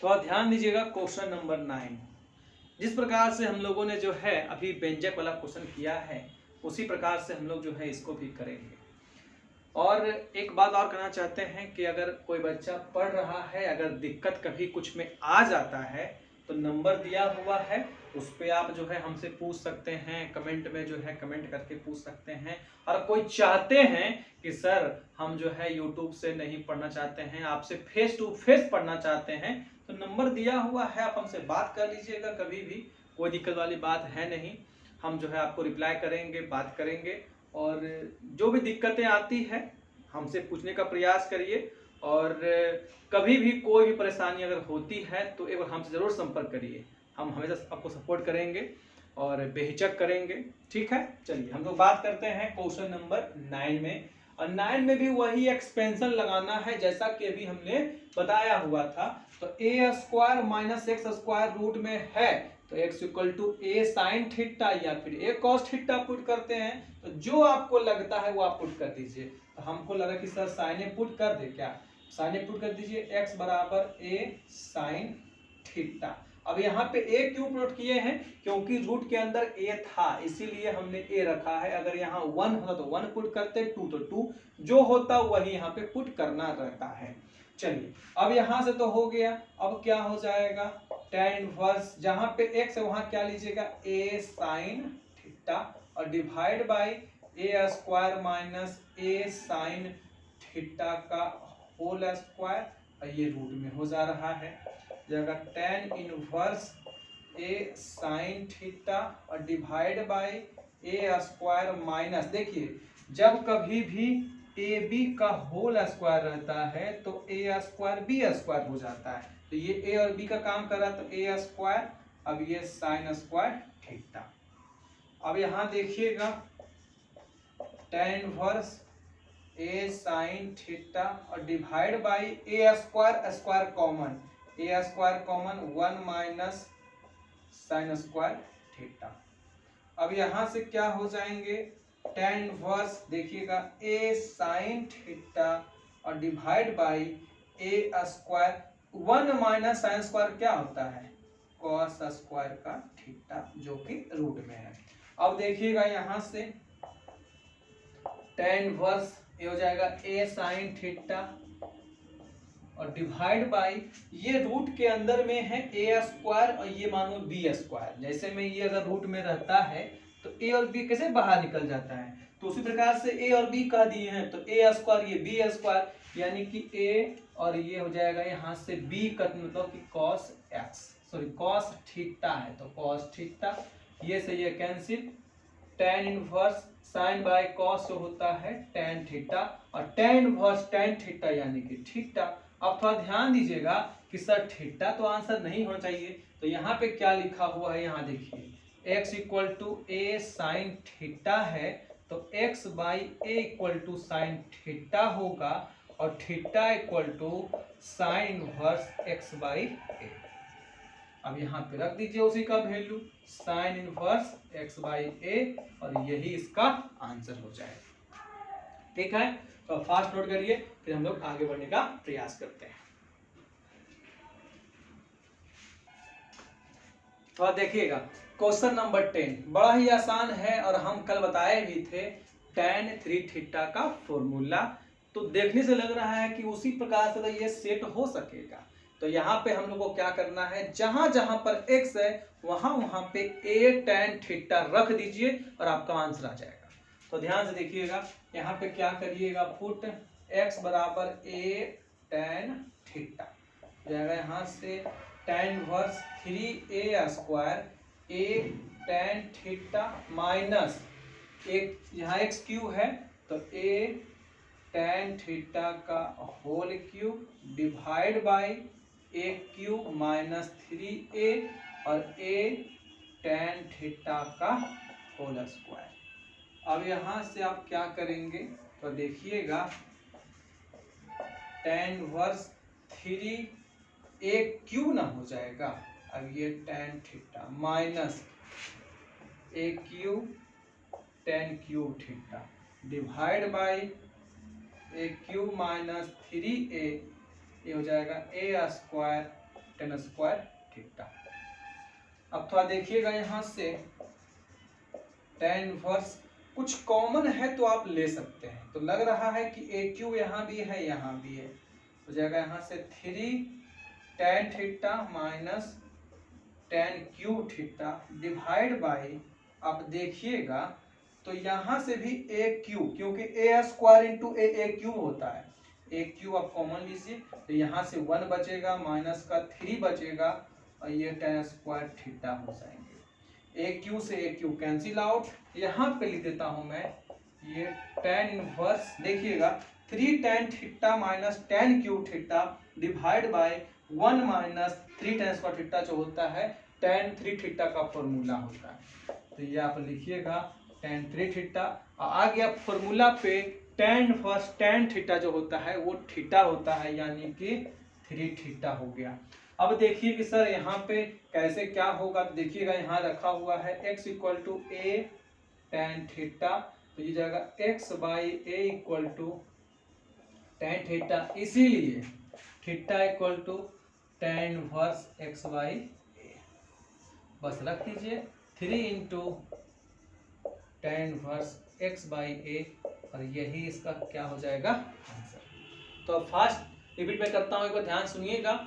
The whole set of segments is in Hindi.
तो आप ध्यान दीजिएगा क्वेश्चन नंबर 9। जिस प्रकार से हम लोगों ने जो है अभी व्यंजक वाला क्वेश्चन किया है उसी प्रकार से हम लोग जो है इसको भी करेंगे। और एक बात और कहना चाहते हैं कि अगर कोई बच्चा पढ़ रहा है, अगर दिक्कत कभी कुछ में आ जाता है तो नंबर दिया हुआ है, उस पर आप जो है हमसे पूछ सकते हैं, कमेंट में जो है कमेंट करके पूछ सकते हैं। और कोई चाहते हैं कि सर हम जो है यूट्यूब से नहीं पढ़ना चाहते हैं, आपसे फेस टू फेस पढ़ना चाहते हैं, तो नंबर दिया हुआ है, आप हमसे बात कर लीजिएगा, कभी भी कोई दिक्कत वाली बात है नहीं। हम जो है आपको रिप्लाई करेंगे, बात करेंगे, और जो भी दिक्कतें आती है हमसे पूछने का प्रयास करिए। और कभी भी कोई भी परेशानी अगर होती है तो एक बार हमसे ज़रूर संपर्क करिए, हम हमेशा आपको सपोर्ट करेंगे और बेहिचक करेंगे। ठीक है, चलिए हम लोग बात करते हैं क्वेश्चन नंबर 9 में। और 9 में भी वही एक्सपेंशन लगाना है जैसा कि अभी हमने बताया हुआ था। तो a square minus x square root में है तो x equal to a sine theta या फिर ए कॉस थीटा पुट करते हैं। तो जो आपको लगता है वो आप पुट कर दीजिए। तो हमको लगा कि सर साइन ए पुट कर दे, क्या साइन ए पुट कर दीजिए, x बराबर ए साइन थीटा। अब यहाँ पे ए क्यों पुट किए हैं, क्योंकि रूट के अंदर ए था इसीलिए हमने ए रखा है। अगर यहाँ 1 होता तो 1 पुट करते, 2 तो 2, जो होता वही यहाँ पे पुट करना रहता है। चलिए अब यहां से तो हो गया, अब क्या हो जाएगा, tan इनवर्स, जहां पे x है वहां क्या लीजिएगा a साइन थीटा और divide by a square minus a sine theta का होल स्क्वायर, और ये रूट में हो जा रहा है, जगह tan inverse a sine theta और divide by a square minus, देखिए जब कभी भी ए बी का होल स्क्वायर रहता है तो ए स्क्वायर बी स्क्वायर हो जाता है। तो ये ए और बी का काम कर रहा है तो ए स्क्वायर, अब ये साइन स्क्वायर थीटा। अब यहां देखिएगा tan इनवर्स ए साइन थीटा और डिवाइड बाय ए स्क्वायर, स्क्वायर कॉमन, ए square common 1 minus sine square theta. अब यहां से क्या हो जाएंगे, tan इनवर्स देखिएगा a साइन थीटा और divide by a square, 1 minus sine square क्या होता है cos स्क्वायर का थीटा, जो कि रूट में है। अब देखिएगा यहां से tan इनवर्स ये हो जाएगा a साइन थीटा और डिवाइड बाय, ये रूट के अंदर में है ए स्क्वायर और ये मानो बी स्क्वायर। जैसे में ये अगर रूट में रहता है तो ए और बी कैसे बाहर निकल जाता है, तो उसी प्रकार से ए और बी कह दिए हैं तो ए स्क्वायर ये बी स्क्वायर, यानी कि ए और ये हो जाएगा यहाँ से बी का मतलब कि cos x, sorry cos theta है तो कॉस थीटा, ये से ये cancel, tan inverse sine by cos जो होता है tan थीटा और tan इनवर्स tan थीटा यानी कि थीटा। अब थोड़ा ध्यान दीजिएगा कि सर थीटा तो आंसर नहीं होना चाहिए, तो यहाँ पे क्या लिखा हुआ है, यहाँ देखिए x equal to a sine theta है तो x by a equal to sine theta होगा और theta equal to sine inverse x by a. अब यहाँ पे रख दीजिए उसी का value sine inverse x by a और यही इसका आंसर हो जाएगा। ठीक है, तो फास्ट नोट करिए, फिर हम लोग आगे बढ़ने का प्रयास करते हैं। तो देखिएगा क्वेश्चन नंबर 10 बड़ा ही आसान है और हम कल बताए भी थे tan 3 थीटा का फॉर्मूला, तो देखने से लग रहा है कि उसी प्रकार से तो ये सेट हो सकेगा। तो यहाँ पे हम लोग को क्या करना है, जहां जहां पर x है वहां वहां पे a tan थीटा रख दीजिए और आपका आंसर आ जाएगा। तो ध्यान से देखिएगा, यहाँ पे क्या करिएगा, पुट x बराबर a tan थीटा जाएगा, यहाँ से tan inverse 3a square a tan theta minus एक यहाँ x क्यूब है तो a tan थीटा का whole cube divide by a क्यूब माइनस 3a और a tan थीटा का होल स्क्वायर। अब यहाँ से आप क्या करेंगे, तो देखिएगा tan इनवर्स 3a क्यूब ना हो जाएगा, अब ये tan theta minus a cube tan cube theta divide by a क्यूब माइनस 3a, ये हो जाएगा a square tan square theta. अब थोड़ा देखिएगा यहाँ से tan इनवर्स कुछ कॉमन है तो आप ले सकते हैं। तो लग रहा है कि ए क्यू यहाँ भी है, यहाँ भी है, हो जाएगा यहाँ से 3 tan theta minus tan cube theta divide by, आप देखिएगा तो यहाँ से भी ए क्यूब, क्योंकि ए स्क्वायर इंटू ए क्यूब होता है, ए क्यूब आप कॉमन लीजिए तो यहाँ से 1 बचेगा माइनस का 3 बचेगा और ये tan स्क्वायर थीटा हो जाएंगे। ए क्यू से ए क्यू कैंसिल आउट। यहाँ पे लिख देता हूँ मैं ये tan इनवर्स, देखिएगा 3 tan theta minus tan cube theta divide by 1 minus 3 tan square theta जो होता है tan 3 थीटा का फॉर्मूला होता है। तो ये आप लिखिएगा tan 3 थीटा, आ गया फॉर्मूला पे tan इनवर्स tan थीटा जो होता है वो थीटा होता है, यानी कि 3 थीटा हो गया। अब देखिए कि सर यहाँ पे कैसे क्या होगा, तो देखिएगा यहाँ रखा हुआ है x equal to a tan theta, तो ये जाएगा x by a equal to tan theta, इसीलिए theta equal to tan inverse x by a, बस रख दीजिए 3 into tan inverse x by a, और यही इसका क्या हो जाएगा आंसर। तो फास्ट रिपीट में करता हूँ, एक बार ध्यान सुनिएगा।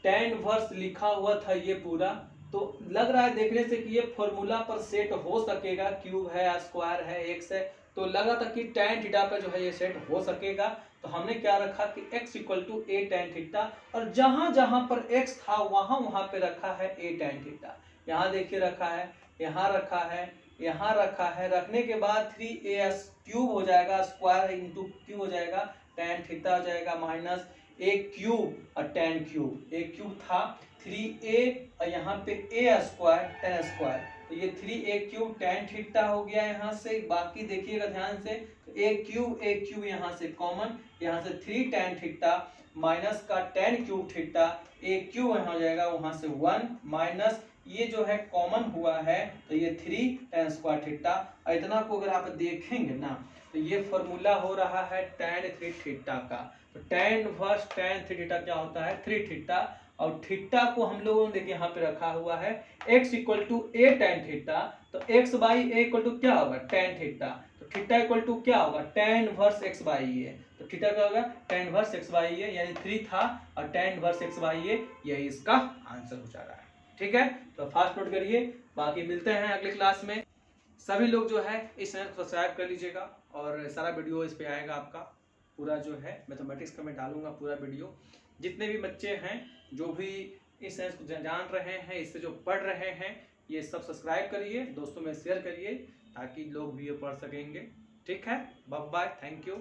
tan इनवर्स लिखा हुआ था ये पूरा, तो लग रहा है देखने से कि ये फॉर्मूला पर सेट हो सकेगा, क्यूब है, स्क्वायर है, एक्स है, तो लगा था कि tan थीटा पे जो है ये सेट हो सकेगा। तो हमने क्या रखा कि x equal to a tan theta, और जहां जहां पर x था वहां वहां पे रखा है a tan थीटा। यहाँ देखिए रखा है, यहाँ रखा है, यहाँ रखा है, रखने के बाद 3a क्यूब हो जाएगा, स्क्वायर इंटू क्यूब हो जाएगा, tan थीटा हो जाएगा माइनस ए क्यूब और tan क्यूब, ए क्यूब था 3a और यहाँ पे a स्क्वायर tan स्क्वायर, तो ये 3a क्यूब tan थीटा हो गया यहाँ से। बाकी देखिएगा ध्यान से, ए क्यूब यहाँ से कॉमन, यहाँ से 3 tan थीटा माइनस का tan क्यूब थीटा, ए क्यूब यहाँ हो जाएगा वहाँ से 1 माइनस ये जो है कॉमन हुआ है, तो ये 3 tan स्क्वायर थीटा। इतना को अगर आप देखेंगे ना तो ये फॉर्मूला हो रहा है tan 3 थीटा का। तो tan इनवर्स tan 3 थीटा क्या होता है 3 थीटा, और थीटा को हम लोगों ने देखिए यहाँ पे रखा हुआ है x equal to a tan theta, तो x by a equal to क्या होगा tan थीटा, तो थीटा इक्वल टू क्या होगा tan inverse x by a, तो थीटा क्या होगा tan inverse x by a, यानी 3 था और tan inverse x by a, यही इसका आंसर हो जा रहा है। ठीक है, तो फास्ट नोट करिए, बाकी मिलते हैं अगले क्लास में। सभी लोग जो है इस चैनल को सब्सक्राइब कर लीजिएगा, और सारा वीडियो इस पे आएगा आपका पूरा जो है मैथमेटिक्स का मैं डालूंगा पूरा वीडियो। जितने भी बच्चे हैं जो भी इस चैनल को जान रहे हैं, इससे जो पढ़ रहे हैं, ये सब सब्सक्राइब करिए, दोस्तों में शेयर करिए ताकि लोग भी ये पढ़ सकेंगे। ठीक है, बाय बाय, थैंक यू।